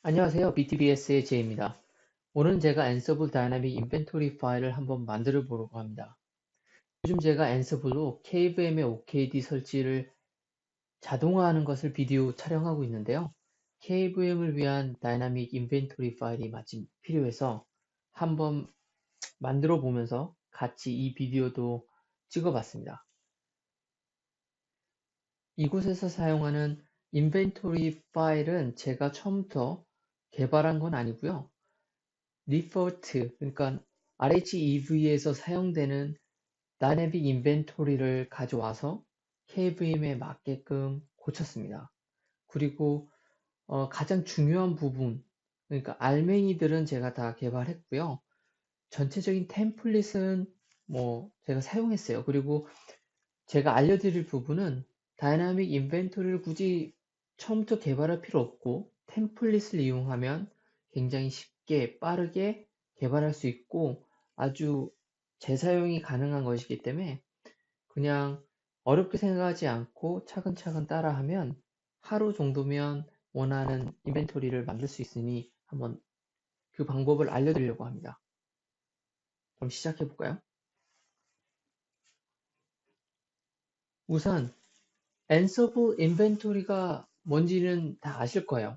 안녕하세요. BTBS의 제이입니다. 오늘은 제가 앤서블 다이나믹 인벤토리 파일을 한번 만들어 보려고 합니다. 요즘 제가 앤서블로 KVM의 OKD 설치를 자동화하는 것을 비디오 촬영하고 있는데요. KVM을 위한 다이나믹 인벤토리 파일이 마침 필요해서 한번 만들어 보면서 같이 이 비디오도 찍어 봤습니다. 이곳에서 사용하는 인벤토리 파일은 제가 처음부터 개발한 건 아니고요. 리포트, 그러니까 RHEV에서 사용되는 다이내믹 인벤토리를 가져와서 KVM에 맞게끔 고쳤습니다. 그리고 가장 중요한 부분, 그러니까 알맹이들은 제가 다 개발했고요. 전체적인 템플릿은 뭐 제가 사용했어요. 그리고 제가 알려드릴 부분은 다이나믹 인벤토리를 굳이 처음부터 개발할 필요 없고 템플릿을 이용하면 굉장히 쉽게 빠르게 개발할 수 있고 아주 재사용이 가능한 것이기 때문에 그냥 어렵게 생각하지 않고 차근차근 따라하면 하루 정도면 원하는 인벤토리를 만들 수 있으니 한번 그 방법을 알려드리려고 합니다. 그럼 시작해 볼까요? 우선 앤서블 인벤토리가 뭔지는 다 아실 거예요.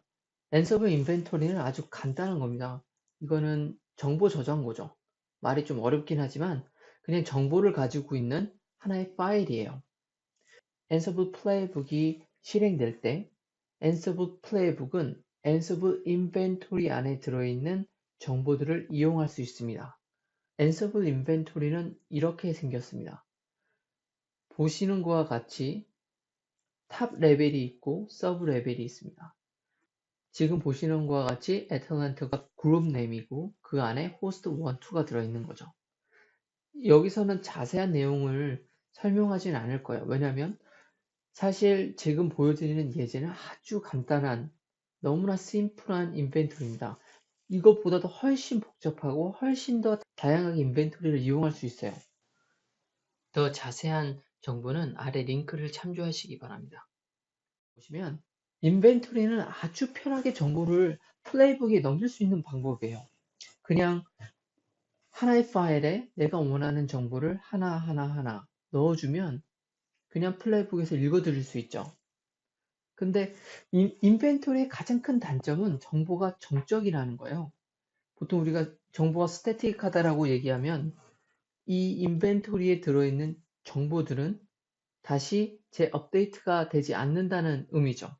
앤서블 인벤토리는 아주 간단한 겁니다. 이거는 정보 저장고죠. 말이 좀 어렵긴 하지만 그냥 정보를 가지고 있는 하나의 파일이에요. 앤서블 플레이북이 실행될 때 앤서블 플레이북은 앤서블 인벤토리 안에 들어있는 정보들을 이용할 수 있습니다. 앤서블 인벤토리는 이렇게 생겼습니다. 보시는 것과 같이 탑 레벨이 있고 서브 레벨이 있습니다. 지금 보시는 것과 같이 애틀랜타가 그룹 네임이고 그 안에 호스트 1, 2가 들어있는 거죠. 여기서는 자세한 내용을 설명하진 않을 거예요. 왜냐하면 사실 지금 보여드리는 예제는 아주 간단한 너무나 심플한 인벤토리입니다. 이것보다도 훨씬 복잡하고 훨씬 더 다양하게 인벤토리를 이용할 수 있어요. 더 자세한 정보는 아래 링크를 참조하시기 바랍니다. 보시면 인벤토리는 아주 편하게 정보를 플레이북에 넘길 수 있는 방법이에요. 그냥 하나의 파일에 내가 원하는 정보를 하나 넣어주면 그냥 플레이북에서 읽어드릴 수 있죠. 근데 인벤토리의 가장 큰 단점은 정보가 정적이라는 거예요. 보통 우리가 정보가 스태틱하다라고 얘기하면 이 인벤토리에 들어있는 정보들은 다시 재업데이트가 되지 않는다는 의미죠.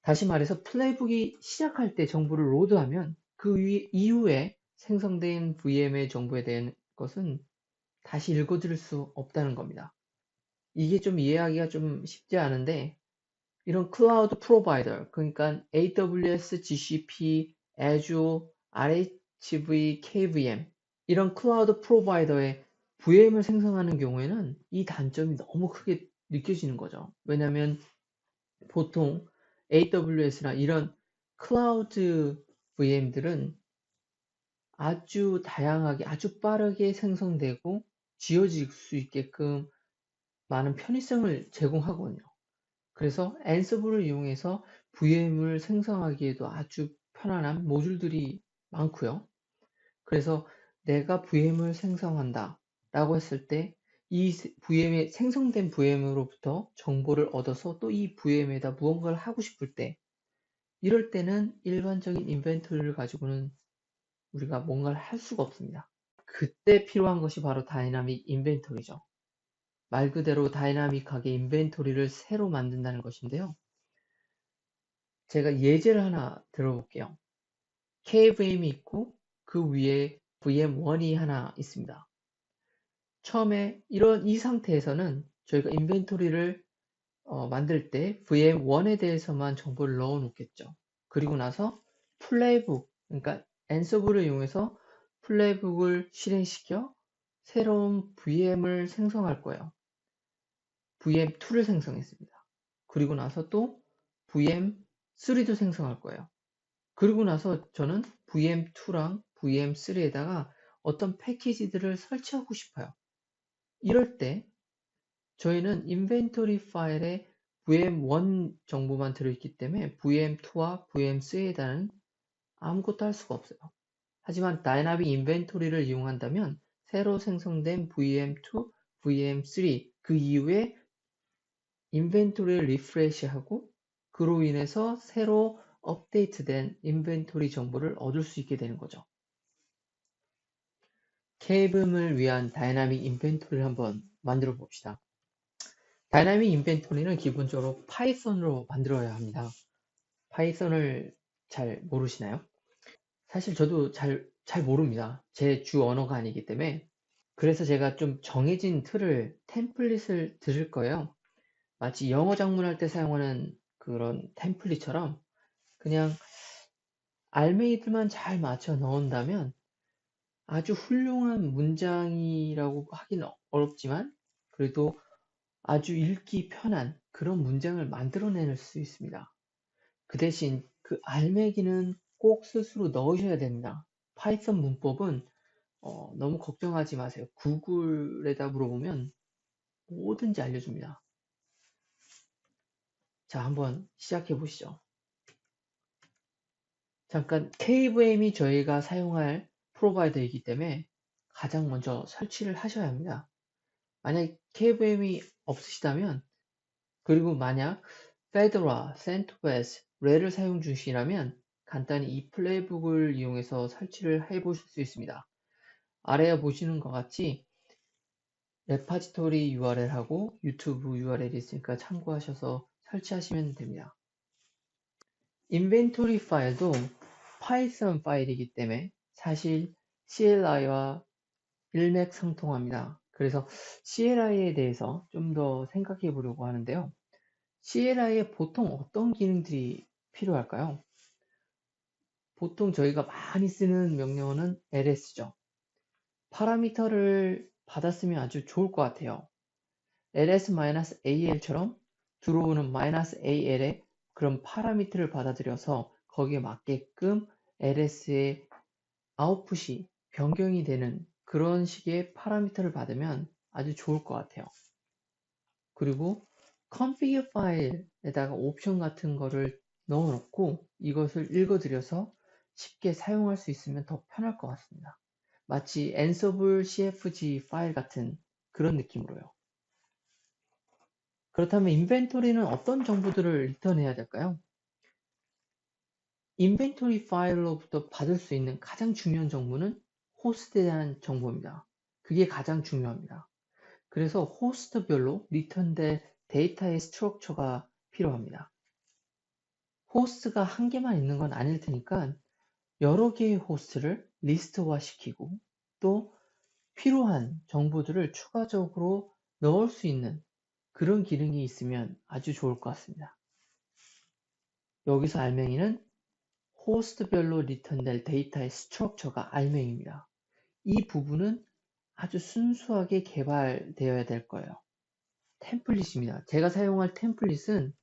다시 말해서 플레이북이 시작할 때 정보를 로드하면 그 이후에 생성된 VM의 정보에 대한 것은 다시 읽어드릴 수 없다는 겁니다. 이게 좀 이해하기가 좀 쉽지 않은데 이런 클라우드 프로바이더, 그러니까 AWS, GCP, Azure, RHV, KVM 이런 클라우드 프로바이더의 VM을 생성하는 경우에는 이 단점이 너무 크게 느껴지는 거죠. 왜냐하면 보통 AWS나 이런 클라우드 VM들은 아주 다양하게, 아주 빠르게 생성되고 지어질 수 있게끔 많은 편의성을 제공하거든요. 그래서 앤서블을 이용해서 VM을 생성하기에도 아주 편안한 모듈들이 많고요. 그래서 내가 VM을 생성한다 라고 했을 때 이 VM에 생성된 VM으로부터 정보를 얻어서 또 이 VM에다 무언가를 하고 싶을 때 이럴 때는 일반적인 인벤토리를 가지고는 우리가 뭔가를 할 수가 없습니다. 그때 필요한 것이 바로 다이나믹 인벤토리죠. 말 그대로 다이나믹하게 인벤토리를 새로 만든다는 것인데요. 제가 예제를 하나 들어볼게요. KVM이 있고 그 위에 VM1이 하나 있습니다. 처음에 이 상태에서는 저희가 인벤토리를 만들 때 VM1에 대해서만 정보를 넣어 놓겠죠. 그리고 나서 플레이북, 그러니까 앤서블을 이용해서 플레이북을 실행시켜 새로운 VM을 생성할 거예요. VM2를 생성했습니다. 그리고 나서 또 VM3도 생성할 거예요. 그리고 나서 저는 VM2랑 VM3에다가 어떤 패키지들을 설치하고 싶어요. 이럴 때 저희는 인벤토리 파일에 VM1 정보만 들어있기 때문에 VM2와 VM3에 대한 아무것도 할 수가 없어요. 하지만 다이나믹 인벤토리를 이용한다면 새로 생성된 VM2, VM3 그 이후에 인벤토리를 리프레시하고 그로 인해서 새로 업데이트된 인벤토리 정보를 얻을 수 있게 되는 거죠. KVM을 위한 다이나믹 인벤토리를 한번 만들어 봅시다. 다이나믹 인벤토리는 기본적으로 파이썬으로 만들어야 합니다. 파이썬을 잘 모르시나요? 사실 저도 잘 모릅니다. 제 주 언어가 아니기 때문에. 그래서 제가 좀 정해진 틀을, 템플릿을 드릴 거예요. 마치 영어 작문할 때 사용하는 그런 템플릿처럼 그냥 알맹이들만 잘 맞춰 넣은다면 아주 훌륭한 문장이라고 하긴 어렵지만 그래도 아주 읽기 편한 그런 문장을 만들어낼 수 있습니다. 그 대신 그 알맹이는 꼭 스스로 넣으셔야 됩니다. 파이썬 문법은 너무 걱정하지 마세요. 구글에다 물어보면 뭐든지 알려줍니다. 자, 한번 시작해 보시죠. 잠깐 KVM이 저희가 사용할 프로바이더이기 때문에 가장 먼저 설치를 하셔야 합니다. 만약 KVM이 없으시다면 그리고 만약 Fedora, CentOS, RHEL을 사용 중이시라면 간단히 이 플레이북을 이용해서 설치를 해 보실 수 있습니다. 아래에 보시는 것 같이 레파지토리 URL하고 유튜브 URL이 있으니까 참고하셔서 설치하시면 됩니다. 인벤토리 파일도 파이썬 파일이기 때문에 사실 CLI와 일맥상통합니다. 그래서 CLI에 대해서 좀 더 생각해 보려고 하는데요. CLI에 보통 어떤 기능들이 필요할까요? 보통 저희가 많이 쓰는 명령어는 LS죠. 파라미터를 받았으면 아주 좋을 것 같아요. ls-al처럼 들어오는 -al에 그런 파라미터를 받아들여서 거기에 맞게끔 ls의 아웃풋이 변경이 되는 그런 식의 파라미터를 받으면 아주 좋을 것 같아요. 그리고 config 파일에다가 옵션 같은 거를 넣어놓고 이것을 읽어드려서 쉽게 사용할 수 있으면 더 편할 것 같습니다. 마치 ansible cfg 파일 같은 그런 느낌으로요. 그렇다면 인벤토리는 어떤 정보들을 리턴해야 될까요? 인벤토리 파일로부터 받을 수 있는 가장 중요한 정보는 호스트에 대한 정보입니다. 그게 가장 중요합니다. 그래서 호스트별로 리턴될 데이터의 스트럭처가 필요합니다. 호스트가 한 개만 있는 건 아닐 테니까 여러 개의 호스트를 리스트화 시키고 또 필요한 정보들을 추가적으로 넣을 수 있는 그런 기능이 있으면 아주 좋을 것 같습니다. 여기서 알맹이는 호스트별로 리턴될 데이터의 스트럭처가 알맹이입니다. 이 부분은 아주 순수하게 개발되어야 될 거예요. 템플릿입니다. 제가 사용할 템플릿은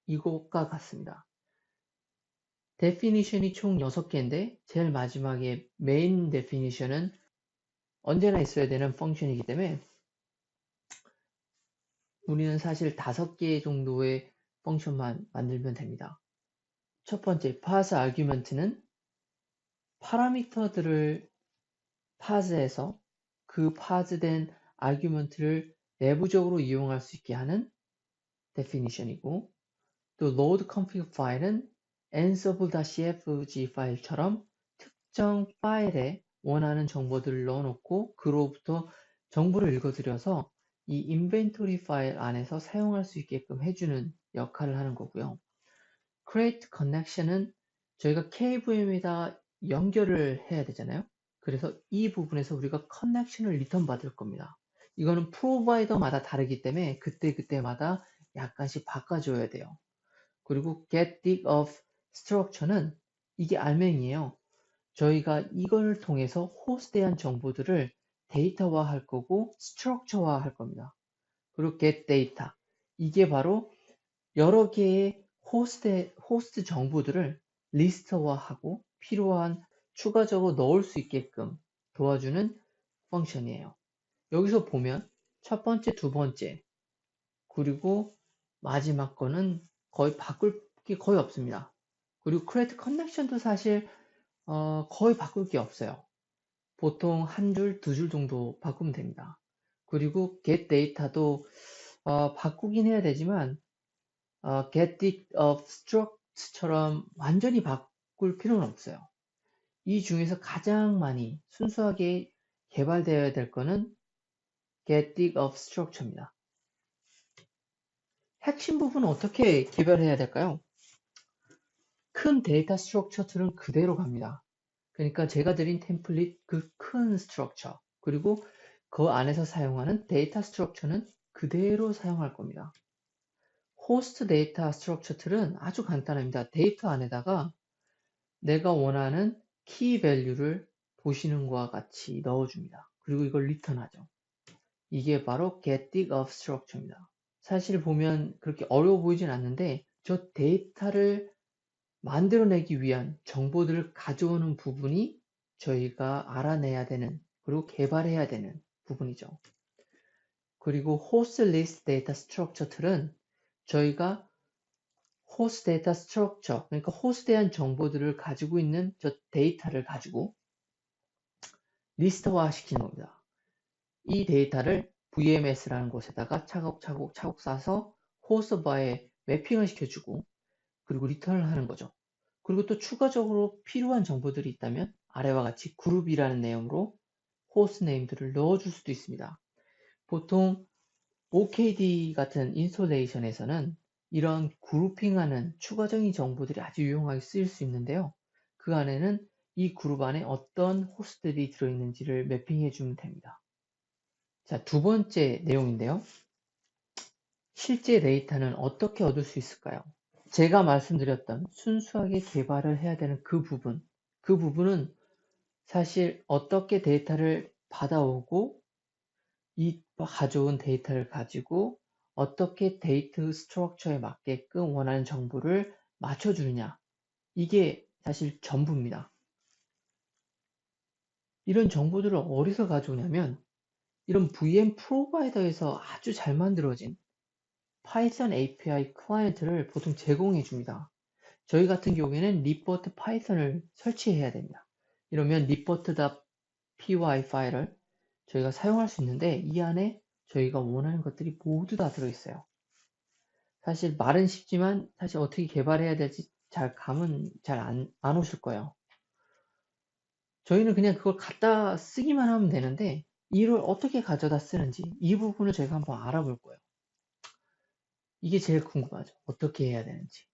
이것과 같습니다. 데피니션이 총 6개인데 제일 마지막에 메인 데피니션은 언제나 있어야 되는 펑션이기 때문에 우리는 사실 5개 정도의 펑션만 만들면 됩니다. 첫 번째, pass argument는 파라미터들을 파스해서 그 파스된 argument를 내부적으로 이용할 수 있게 하는 definition이고 또 load config 파일은 ansible.cfg 파일처럼 특정 파일에 원하는 정보들을 넣어놓고 그로부터 정보를 읽어들여서 이 인벤토리 파일 안에서 사용할 수 있게끔 해주는 역할을 하는 거고요. create connection은 저희가 KVM에다 연결을 해야 되잖아요. 그래서 이 부분에서 우리가 커넥션을 리턴 받을 겁니다. 이거는 프로바이더마다 다르기 때문에 그때그때마다 약간씩 바꿔줘야 돼요. 그리고 get dig of structure는 이게 알맹이에요. 저희가 이걸 통해서 호스트에 대한 정보들을 데이터화 할 거고 스트럭처화 할 겁니다. 그리고 get data 이게 바로 여러 개의 호스트 정보들을 리스트화하고 필요한 추가적으로 넣을 수 있게끔 도와주는 펑션이에요. 여기서 보면 첫 번째, 두 번째, 그리고 마지막 거는 거의 바꿀 게 거의 없습니다. 그리고 create connection도 사실 거의 바꿀 게 없어요. 보통 한 줄, 두 줄 정도 바꾸면 됩니다. 그리고 get data도 바꾸긴 해야 되지만 get it of struct처럼 완전히 바꿀 필요는 없어요. 이 중에서 가장 많이 순수하게 개발되어야 될 거는 get it of structure입니다. 핵심 부분은 어떻게 개발해야 될까요? 큰 데이터 스트럭처들은 그대로 갑니다. 그러니까 제가 드린 템플릿 그 큰 스트럭처 그리고 그 안에서 사용하는 데이터 스트럭처는 그대로 사용할 겁니다. 호스트 데이터 스트럭처들은 아주 간단합니다. 데이터 안에다가 내가 원하는 키 밸류를 보시는 것과 같이 넣어줍니다. 그리고 이걸 리턴하죠. 이게 바로 getting of structure입니다. 사실 보면 그렇게 어려워 보이진 않는데 저 데이터를 만들어내기 위한 정보들을 가져오는 부분이 저희가 알아내야 되는 그리고 개발해야 되는 부분이죠. 그리고 호스트 리스트 데이터 스트럭처들은 저희가 호스트 데이터 스트럭처, 그러니까 호스트에 대한 정보들을 가지고 있는 저 데이터를 가지고 리스트화 시키는 겁니다. 이 데이터를 VMS라는 곳에다가 차곡차곡 싸서 호스트바에 매핑을 시켜주고 그리고 리턴을 하는 거죠. 그리고 또 추가적으로 필요한 정보들이 있다면 아래와 같이 그룹이라는 내용으로 호스트 네임들을 넣어줄 수도 있습니다. 보통 OKD 같은 인스톨레이션에서는 이런 그룹핑하는 추가적인 정보들이 아주 유용하게 쓰일 수 있는데요. 그 안에는 이 그룹 안에 어떤 호스트들이 들어있는지를 매핑해 주면 됩니다. 자, 두 번째 내용인데요. 실제 데이터는 어떻게 얻을 수 있을까요? 제가 말씀드렸던 순수하게 개발을 해야 되는 그 부분은 사실 어떻게 데이터를 받아오고 이 가져온 데이터를 가지고 어떻게 데이터 스트럭처에 맞게끔 원하는 정보를 맞춰주느냐. 이게 사실 전부입니다. 이런 정보들을 어디서 가져오냐면 이런 VM 프로바이더에서 아주 잘 만들어진 파이썬 API 클라이언트를 보통 제공해 줍니다. 저희 같은 경우에는 리포트 파이썬을 설치해야 됩니다. 이러면 report.py 파일을 저희가 사용할 수 있는데 이 안에 저희가 원하는 것들이 모두 다 들어있어요. 사실 말은 쉽지만 사실 어떻게 개발해야 될지 감은 잘 안 오실 거예요. 저희는 그냥 그걸 갖다 쓰기만 하면 되는데 이를 어떻게 가져다 쓰는지 이 부분을 저희가 한번 알아볼 거예요. 이게 제일 궁금하죠. 어떻게 해야 되는지.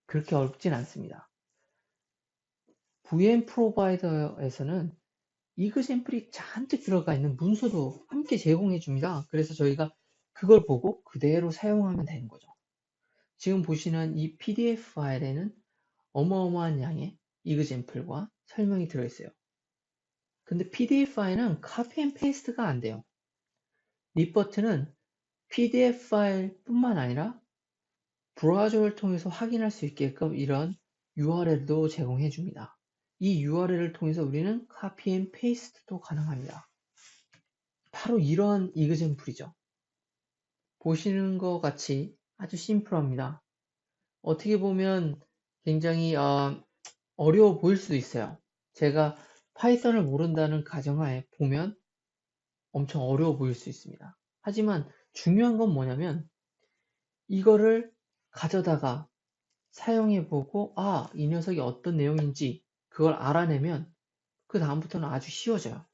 그렇게 어렵진 않습니다. VM 프로바이더에서는 이그샘플이 잔뜩 들어가 있는 문서도 함께 제공해 줍니다. 그래서 저희가 그걸 보고 그대로 사용하면 되는 거죠. 지금 보시는 이 PDF 파일에는 어마어마한 양의 이그샘플과 설명이 들어있어요. 근데 PDF 파일은 카피 앤 페이스트가 안 돼요. 리포트는 PDF 파일 뿐만 아니라 브라우저를 통해서 확인할 수 있게끔 이런 URL도 제공해 줍니다. 이 URL을 통해서 우리는 카피 앤 페이스트도 가능합니다. 바로 이러한 이그샘플이죠. 보시는 것 같이 아주 심플합니다. 어떻게 보면 굉장히 어려워 보일 수도 있어요. 제가 파이썬을 모른다는 가정하에 보면 엄청 어려워 보일 수 있습니다. 하지만 중요한 건 뭐냐면 이거를 가져다가 사용해보고 이 녀석이 어떤 내용인지 그걸 알아내면 그 다음부터는 아주 쉬워져요.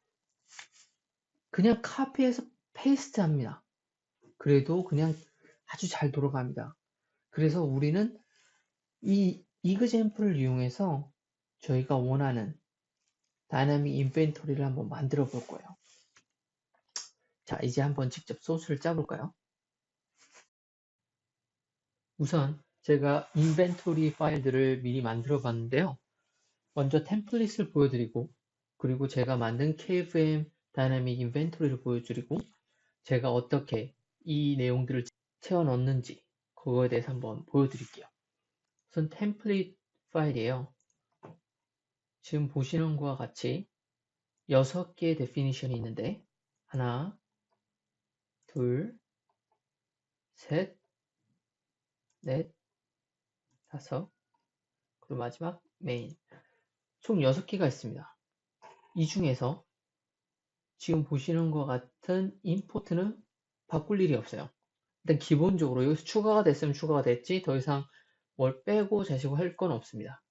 그냥 카피해서 페이스트 합니다. 그래도 그냥 아주 잘 돌아갑니다. 그래서 우리는 이 이그샘플을 이용해서 저희가 원하는 다이나믹 인벤토리를 한번 만들어 볼 거예요. 자, 이제 한번 직접 소스를 짜볼까요? 우선 제가 인벤토리 파일들을 미리 만들어 봤는데요. 먼저 템플릿을 보여드리고 그리고 제가 만든 KVM 다이나믹 인벤토리를 보여드리고 제가 어떻게 이 내용들을 채워 넣는지 그거에 대해서 한번 보여드릴게요. 우선 템플릿 파일이에요. 지금 보시는 것과 같이 6개의 데피니션이 있는데 하나, 둘, 셋, 넷, 다섯, 그리고 마지막 메인. 총 6개가 있습니다. 이 중에서 지금 보시는 것 같은 임포트는 바꿀 일이 없어요. 일단 기본적으로 여기서 추가가 됐으면 추가가 됐지 더 이상 뭘 빼고 자시고 할 건 없습니다.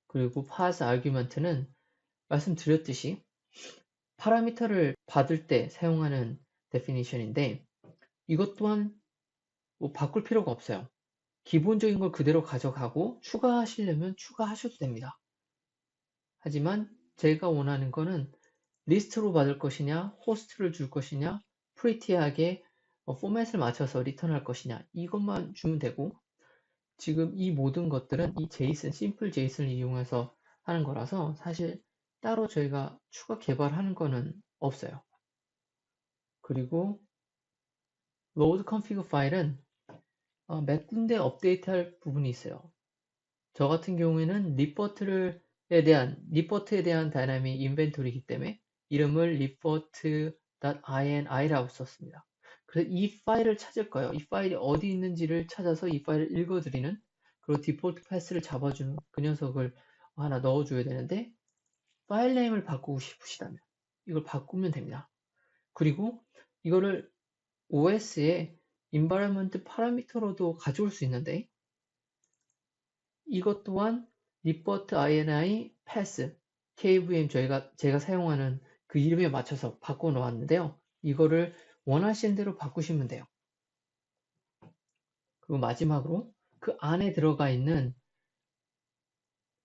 그리고 pass argument는 말씀드렸듯이 파라미터를 받을 때 사용하는 definition인데 이것 또한 뭐 바꿀 필요가 없어요. 기본적인 걸 그대로 가져가고 추가하시려면 추가하셔도 됩니다. 하지만 제가 원하는 거는 리스트로 받을 것이냐, 호스트를 줄 것이냐, 프리티하게 포맷을 맞춰서 리턴할 것이냐 이것만 주면 되고 지금 이 모든 것들은 이 JSON, 심플 JSON을 이용해서 하는 거라서 사실 따로 저희가 추가 개발하는 거는 없어요. 그리고 load config 파일은 몇 군데 업데이트할 부분이 있어요. 저 같은 경우에는 리포트에 대한 다이나믹 인벤토리이기 때문에 이름을 report.ini라고 썼습니다. 그래서 이 파일을 찾을 거예요. 이 파일이 어디 있는지를 찾아서 이 파일을 읽어드리는 그리고 디폴트 패스를 잡아주는 그 녀석을 하나 넣어줘야 되는데 파일 네임을 바꾸고 싶으시다면 이걸 바꾸면 됩니다. 그리고 이거를 OS의 environment 파라미터로도 가져올 수 있는데 이것 또한 report ini pass kvm 제가 사용하는 그 이름에 맞춰서 바꿔 놓았는데요. 이거를 원하시는 대로 바꾸시면 돼요. 그리고 마지막으로 그 안에 들어가 있는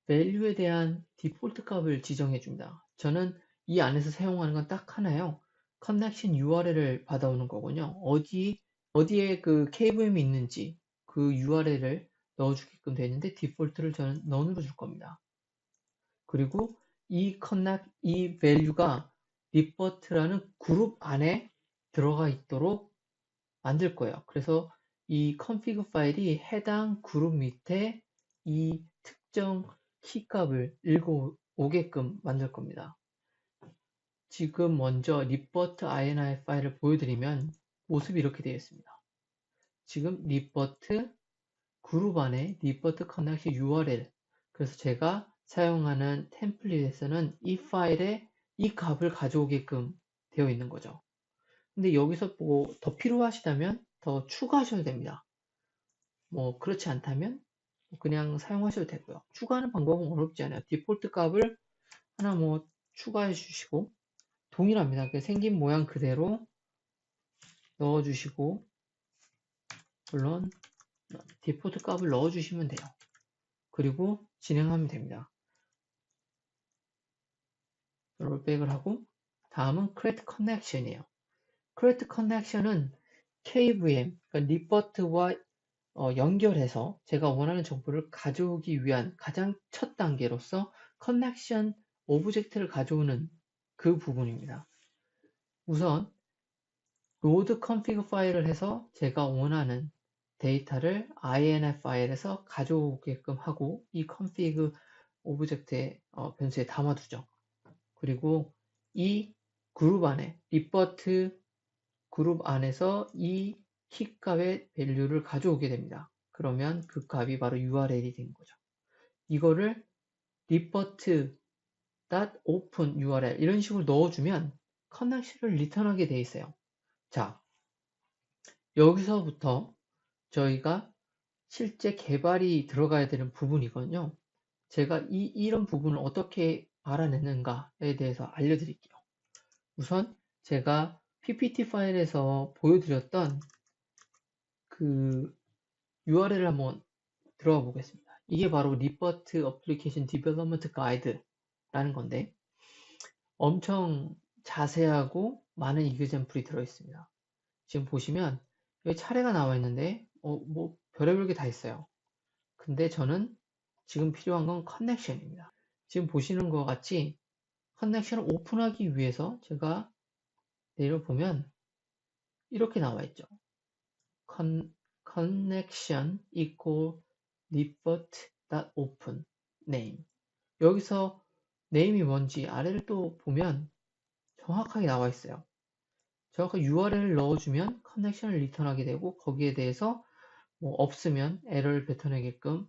value에 대한 디폴트 값을 지정해 줍니다. 저는 이 안에서 사용하는 건 딱 하나요. connection URL을 받아오는 거군요. 어디에 그 KVM이 있는지 그 URL을 넣어주게끔 되는데 디폴트를 저는 none으로 줄 겁니다. 그리고 이 value가 report라는 그룹 안에 들어가 있도록 만들 거예요. 그래서 이 config 파일이 해당 그룹 밑에 이 특정 키값을 읽어오게끔 만들 겁니다. 지금 먼저 report ini 파일을 보여드리면 모습이 이렇게 되어 있습니다. 지금 report 그룹 안에 report connection URL 그래서 제가 사용하는 템플릿에서는 이 파일에 이 값을 가져오게끔 되어 있는 거죠. 근데 여기서 뭐 더 필요하시다면 더 추가하셔도 됩니다. 뭐 그렇지 않다면 그냥 사용하셔도 되고요. 추가하는 방법은 어렵지 않아요. 디폴트 값을 하나 뭐 추가해 주시고 동일합니다. 생긴 모양 그대로 넣어 주시고 물론 디폴트 값을 넣어 주시면 돼요. 그리고 진행하면 됩니다. 롤백을 하고 다음은 create connection이에요. create connection은 KVM, 그러니까 리포트와 연결해서 제가 원하는 정보를 가져오기 위한 가장 첫 단계로서 커넥션 오브젝트를 가져오는 그 부분입니다. 우선 load config 파일을 해서 제가 원하는 데이터를 inf 파일에서 가져오게끔 하고 이 config 오브젝트의 변수에 담아두죠. 그리고 이 그룹 안에 report 그룹 안에서 이 키값의 밸류를 가져오게 됩니다. 그러면 그 값이 바로 URL이 된 거죠. 이거를 report.open URL 이런 식으로 넣어주면 커넥션을 리턴하게 돼 있어요. 자, 여기서부터 저희가 실제 개발이 들어가야 되는 부분이거든요. 제가 이런 부분을 어떻게 알아내는가에 대해서 알려드릴게요. 우선 제가 PPT 파일에서 보여드렸던 그 URL을 한번 들어가 보겠습니다. 이게 바로 Report Application Development Guide라는 건데 엄청 자세하고 많은 이그젬플이 들어있습니다. 지금 보시면 여기 차례가 나와 있는데 뭐 별의별 게 다 있어요. 근데 저는 지금 필요한 건 커넥션입니다. 지금 보시는 것 같이 커넥션을 오픈하기 위해서 제가 내려보면 이렇게 나와 있죠. connection equal report.open name. 여기서 name이 뭔지 아래를 또 보면 정확하게 나와 있어요. 정확하게 URL을 넣어주면 커넥션을 리턴하게 되고 거기에 대해서 뭐 없으면 에러를 뱉어내게끔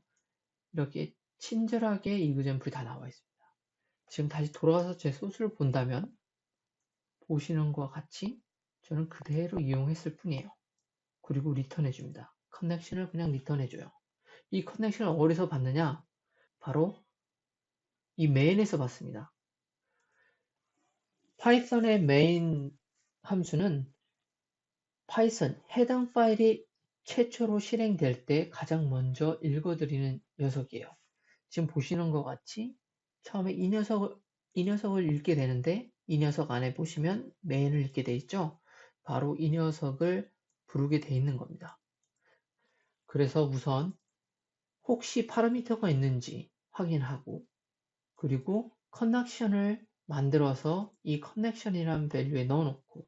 이렇게 친절하게 이그젠플이 다 나와 있습니다. 지금 다시 돌아가서 제 소스를 본다면 보시는 것과 같이 저는 그대로 이용했을 뿐이에요. 그리고 리턴해줍니다. 커넥션을 그냥 리턴해줘요. 이 커넥션을 어디서 받느냐? 바로 이 메인에서 받습니다. 파이썬의 메인 함수는 파이썬 해당 파일이 최초로 실행될 때 가장 먼저 읽어드리는 녀석이에요. 지금 보시는 것 같이 처음에 이 녀석을 읽게 되는데 이 녀석 안에 보시면 메인을 읽게 돼 있죠. 바로 이 녀석을 부르게 돼 있는 겁니다. 그래서 우선 혹시 파라미터가 있는지 확인하고 그리고 커넥션을 만들어서 이 커넥션이라는 밸류에 넣어놓고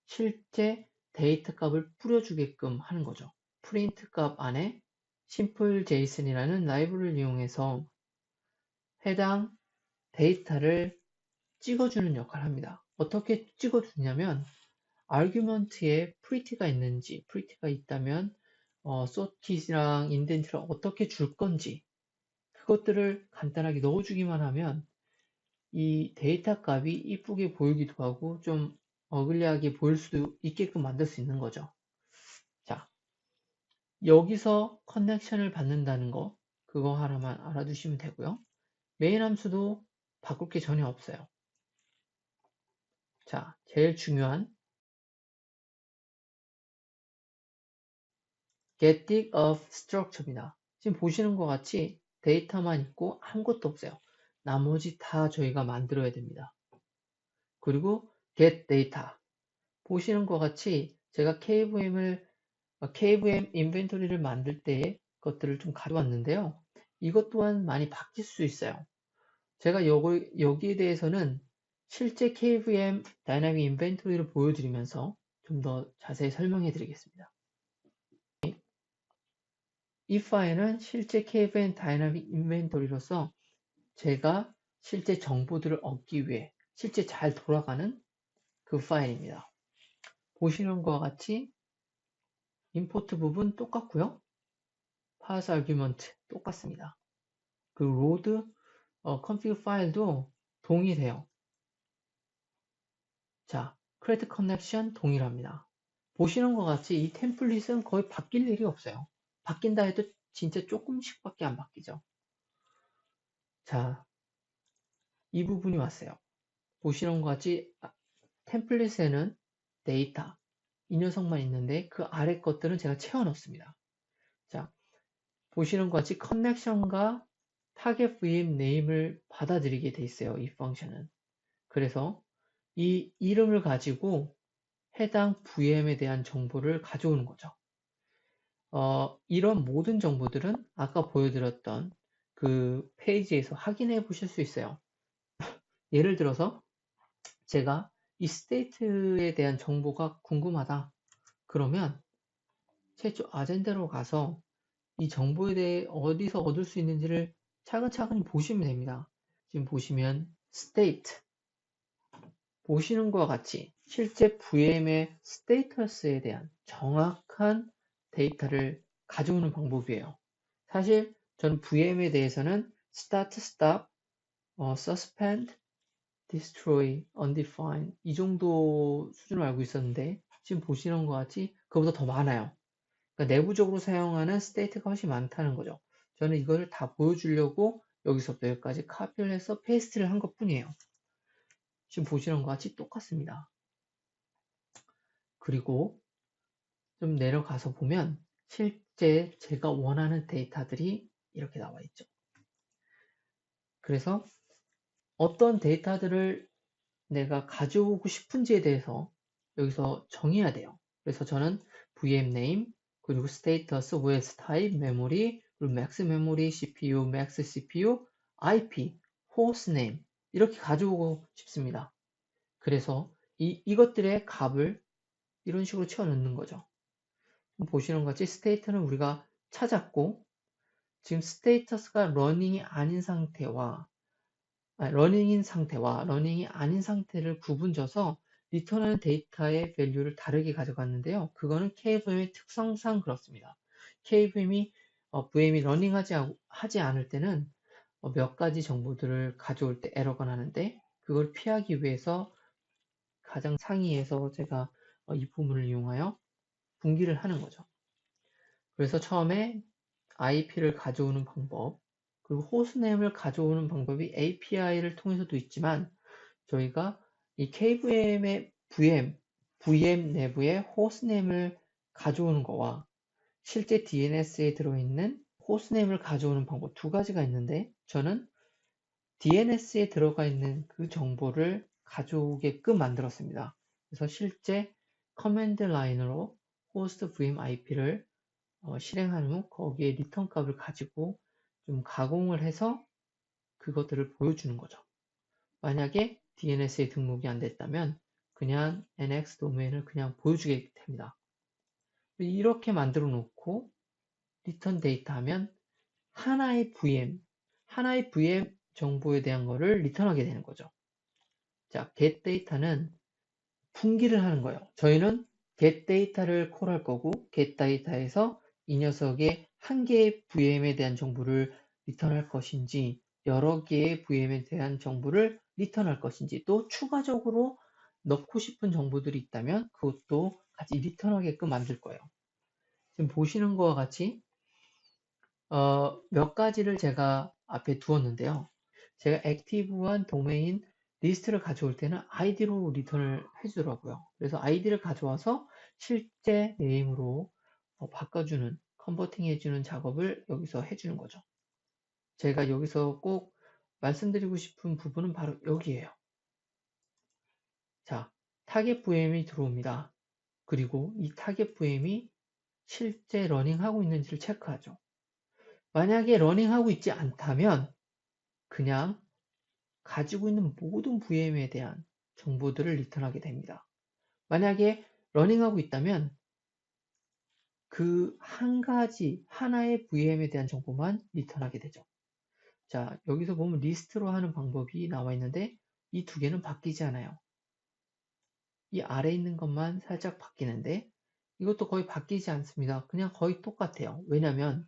실제 데이터 값을 뿌려주게끔 하는 거죠. 프린트 값 안에 simple.json이라는 라이브러리를 이용해서 해당 데이터를 찍어주는 역할을 합니다. 어떻게 찍어주냐면 argument에 pretty가 있는지, pretty가 있다면 sortit랑 indent를 어떻게 줄 건지 그것들을 간단하게 넣어주기만 하면 이 데이터 값이 이쁘게 보이기도 하고 좀 어글리하게 보일 수도 있게끔 만들 수 있는 거죠. 자, 여기서 커넥션을 받는다는 거 그거 하나만 알아두시면 되고요. 메인 함수도 바꿀 게 전혀 없어요. 자, 제일 중요한 getting of structure입니다. 지금 보시는 것 같이 데이터만 있고 아무것도 없어요. 나머지 다 저희가 만들어야 됩니다. 그리고 get data 보시는 것 같이 제가 KVM 인벤토리를 만들 때의 것들을 좀 가져왔는데요. 이것 또한 많이 바뀔 수 있어요. 제가 여기에 대해서는 실제 KVM 다이나믹 인벤토리를 보여드리면서 좀 더 자세히 설명해 드리겠습니다. 이 파일은 실제 KVM 다이나믹 인벤토리로서 제가 실제 정보들을 얻기 위해 실제 잘 돌아가는 그 파일입니다. 보시는 것과 같이 임포트 부분 똑같고요. 파스 아규먼트 똑같습니다. 그 로드 config 파일도 동일해요. 자, create connection 동일합니다. 보시는 것 같이 이 템플릿은 거의 바뀔 일이 없어요. 바뀐다 해도 진짜 조금씩밖에 안 바뀌죠. 자, 이 부분이 왔어요. 보시는 것 같이 템플릿에는 데이터 이 녀석만 있는데 그 아래 것들은 제가 채워 넣습니다. 자, 보시는 것 같이 커넥션과 타겟 VM 네임을 받아들이게 돼 있어요. 이 펑션은. 그래서 이 이름을 가지고 해당 VM에 대한 정보를 가져오는 거죠. 이런 모든 정보들은 아까 보여드렸던 그 페이지에서 확인해 보실 수 있어요. 예를 들어서 제가 이 스테이트에 대한 정보가 궁금하다. 그러면 최초 아젠다로 가서 이 정보에 대해 어디서 얻을 수 있는지를 차근차근히 보시면 됩니다. 지금 보시면 state 보시는 것과 같이 실제 VM의 스테이터스에 대한 정확한 데이터를 가져오는 방법이에요. 사실 저는 VM에 대해서는 start, stop, suspend, destroy, undefined 이 정도 수준을 알고 있었는데 지금 보시는 것 같이 그보다 더 많아요. 그러니까 내부적으로 사용하는 스테이트가 훨씬 많다는 거죠. 저는 이거를 다 보여주려고 여기서부터 여기까지 카피를 해서 페이스트를 한 것 뿐이에요. 지금 보시는 것과 같이 똑같습니다. 그리고 좀 내려가서 보면 실제 제가 원하는 데이터들이 이렇게 나와 있죠. 그래서 어떤 데이터들을 내가 가져오고 싶은지에 대해서 여기서 정해야 돼요. 그래서 저는 VM name, 그리고 status, OS type, memory, 그리고 max memory, CPU, max CPU, IP, host name 이렇게 가져오고 싶습니다. 그래서 이것들의 값을 이런 식으로 채워 넣는 거죠. 보시는 것 같이 state는 우리가 찾았고 지금 스테이터스가 러닝이 아닌 상태와 러닝인 상태와 러닝이 아닌 상태를 구분져서 리턴하는 데이터의 밸류를 다르게 가져갔는데요. 그거는 KVM의 특성상 그렇습니다. KVM이 VM이 하지 않을 때는 몇 가지 정보들을 가져올 때 에러가 나는데, 그걸 피하기 위해서 가장 상위에서 제가 이 부분을 이용하여 분기를 하는 거죠. 그래서 처음에 IP를 가져오는 방법, 그리고 호스트네임을 가져오는 방법이 API를 통해서도 있지만, 저희가 이 KVM의 VM 내부의 호스트네임을 가져오는 거와 실제 DNS에 들어있는 호스트네임을 가져오는 방법 두 가지가 있는데, 저는 DNS에 들어가 있는 그 정보를 가져오게끔 만들었습니다. 그래서 실제 커맨드 라인으로 호스트 VM IP를 실행한 후 거기에 리턴 값을 가지고 좀 가공을 해서 그것들을 보여주는 거죠. 만약에 DNS에 등록이 안 됐다면 그냥 NX 도메인을 그냥 보여주게 됩니다. 이렇게 만들어 놓고 리턴 데이터 하면 하나의 VM 정보에 대한 거를 리턴하게 되는 거죠. 자, get 데이터는 분기를 하는 거예요. 저희는 get 데이터를 콜할 거고, get 데이터에서 이 녀석의 한 개의 VM에 대한 정보를 리턴할 것인지, 여러 개의 VM에 대한 정보를 리턴할 것인지, 또 추가적으로 넣고 싶은 정보들이 있다면 그것도 같이 리턴하게끔 만들 거예요. 지금 보시는 것과 같이 몇 가지를 제가 앞에 두었는데요. 제가 액티브한 도메인 리스트를 가져올 때는 아이디로 리턴을 해주더라고요. 그래서 아이디를 가져와서 실제 네임으로 바꿔주는, 컨버팅 해주는 작업을 여기서 해주는 거죠. 제가 여기서 꼭 말씀드리고 싶은 부분은 바로 여기에요. 자, 타겟 VM이 들어옵니다. 그리고 이 타겟 VM이 실제 러닝하고 있는지를 체크하죠. 만약에 러닝하고 있지 않다면 그냥 가지고 있는 모든 VM에 대한 정보들을 리턴하게 됩니다. 만약에 러닝하고 있다면 그 한 가지, 하나의 VM에 대한 정보만 리턴하게 되죠. 자, 여기서 보면 리스트로 하는 방법이 나와 있는데 이 두 개는 바뀌지 않아요. 이 아래에 있는 것만 살짝 바뀌는데 이것도 거의 바뀌지 않습니다. 그냥 거의 똑같아요. 왜냐하면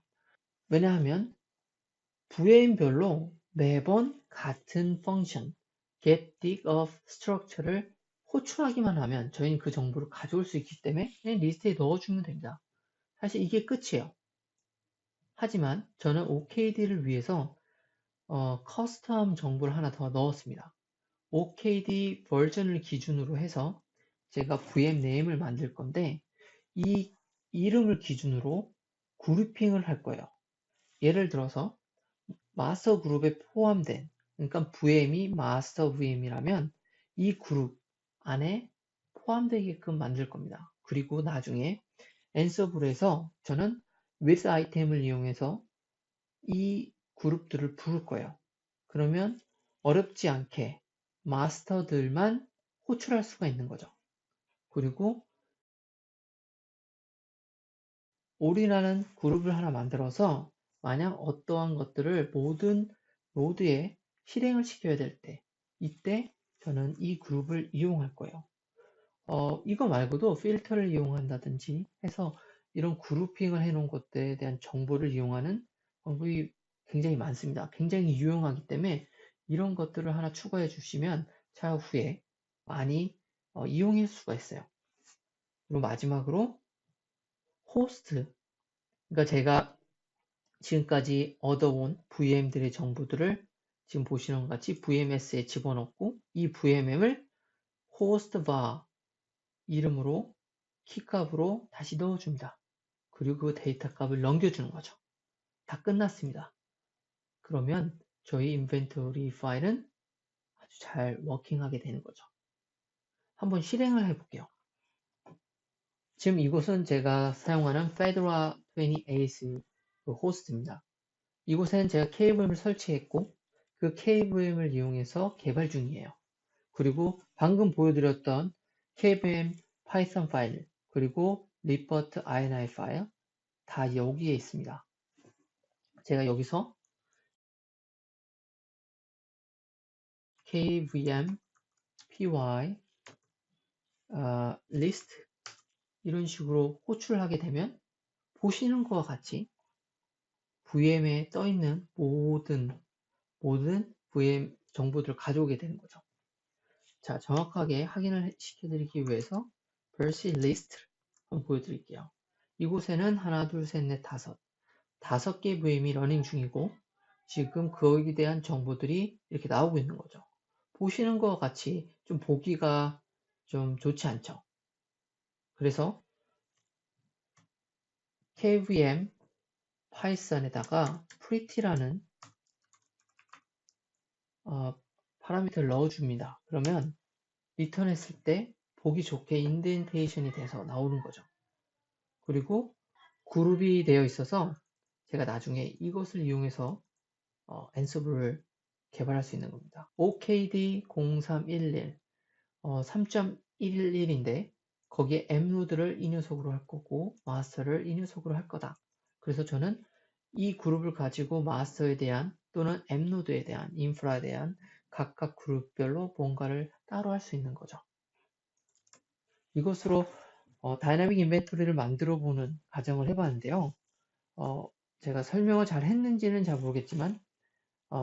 VM별로 매번 같은 펑션 get dig of structure를 호출하기만 하면 저희는 그 정보를 가져올 수 있기 때문에 그냥 리스트에 넣어주면 됩니다. 사실 이게 끝이에요. 하지만 저는 OKD를 위해서 커스텀 정보를 하나 더 넣었습니다. OKD 버전을 기준으로 해서 제가 VM 네임을 만들 건데 이 이름을 기준으로 그룹핑을 할 거예요. 예를 들어서 마스터 그룹에 포함된, 그러니까 VM이 마스터 VM이라면 이 그룹 안에 포함되게끔 만들 겁니다. 그리고 나중에 앤서블에서 저는 with 아이템을 이용해서 이 그룹들을 부를 거예요. 그러면 어렵지 않게 마스터들만 호출할 수가 있는 거죠. 그리고 올이라는 그룹을 하나 만들어서 만약 어떠한 것들을 모든 노드에 실행을 시켜야 될 때, 이때 저는 이 그룹을 이용할 거예요. 이거 말고도 필터를 이용한다든지 해서 이런 그룹핑을 해놓은 것들에 대한 정보를 이용하는 방법이 굉장히 많습니다. 굉장히 유용하기 때문에 이런 것들을 하나 추가해 주시면 차후에 많이 이용할 수가 있어요. 그리고 마지막으로 호스트, 그러니까 제가 지금까지 얻어온 VM들의 정보들을 지금 보시는 것 같이 VMS에 집어넣고 이 VM을 host var 이름으로 키값으로 다시 넣어줍니다. 그리고 그 데이터 값을 넘겨주는 거죠. 다 끝났습니다. 그러면 저희 인벤토리 파일은 아주 잘 워킹하게 되는 거죠. 한번 실행을 해볼게요. 지금 이곳은 제가 사용하는 Fedora 28 그 호스트입니다. 이곳엔 제가 KVM을 설치했고 그 KVM을 이용해서 개발 중이에요. 그리고 방금 보여드렸던 KVM 파이썬 파일 그리고 리퍼트 ini 파일 다 여기에 있습니다. 제가 여기서 kvm py list 이런 식으로 호출을 하게 되면 보시는 것과 같이 VM에 떠 있는 모든 VM 정보들을 가져오게 되는 거죠. 자, 정확하게 확인을 시켜드리기 위해서 verse list를 한번 보여드릴게요. 이곳에는 하나, 둘, 셋, 넷, 다섯 개의 VM이 러닝 중이고 지금 거기에 대한 정보들이 이렇게 나오고 있는 거죠. 보시는 것과 같이 좀 보기가 좀 좋지 않죠. 그래서 kvm 파이썬에다가 pretty라는 파라미터를 넣어줍니다. 그러면 리턴했을 때 보기 좋게 인덴테이션이 돼서 나오는 거죠. 그리고 그룹이 되어 있어서 제가 나중에 이것을 이용해서 앤서브를 개발할 수 있는 겁니다. OKD0311 3.11인데 거기에 m노드를 이 녀석으로 할 거고 마스터를 이 녀석으로 할 거다. 그래서 저는 이 그룹을 가지고 마스터에 대한 또는 m노드에 대한 인프라에 대한 각각 그룹별로 뭔가를 따로 할 수 있는 거죠. 이것으로 다이나믹 인벤토리를 만들어 보는 과정을 해봤는데요. 제가 설명을 잘 했는지는 잘 모르겠지만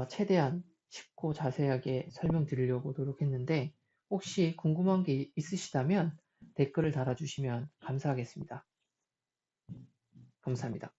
최대한 쉽고 자세하게 설명드리려고 노력했는데 혹시 궁금한 게 있으시다면 댓글을 달아주시면 감사하겠습니다. 감사합니다.